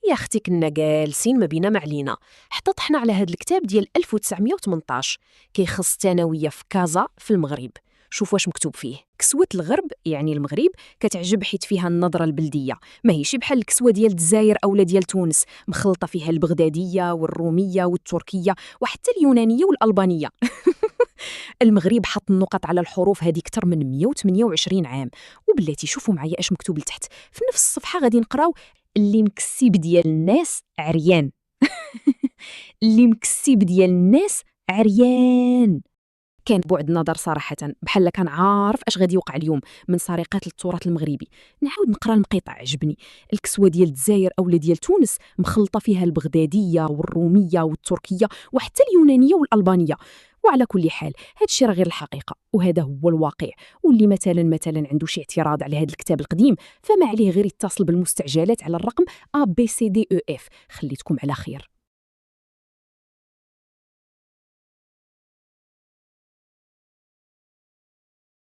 يا اختي كنا جالسين ما بينا ما علينا حتى طحنا على هذا الكتاب ديال 1918 كيخص الثانويه في كازا في المغرب. شوف واش مكتوب فيه. كسوة الغرب يعني المغرب كتعجب حيت فيها النظره البلديه، ماهيش بحال الكسوه ديال الجزائر اولا ديال تونس مخلطه فيها البغداديه والروميه والتركيه وحتى اليونانيه والالبانيه. المغرب حط النقط على الحروف هذه اكثر من 128 عام. وبلاتي شوفوا معايا اش مكتوب لتحت في نفس الصفحه، غادي نقراو اللي مكسب ديال الناس عريان. اللي مكسب ديال الناس عريان. كان بعد نظر صراحة، بحال كان عارف اش غادي يوقع اليوم من سرقات للتراث المغربي. نعاود نقرا المقطع عجبني. الكسوة ديال الجزائر اولا ديال تونس مخلطة فيها البغدادية والرومية والتركية وحتى اليونانية والألبانية. وعلى كل حال هذا الشيء راه غير الحقيقة، وهذا هو الواقع. واللي مثلا عنده شي اعتراض على هذا الكتاب القديم فما عليه غير يتصل بالمستعجلات على الرقم ABCDEF. خليتكم على خير.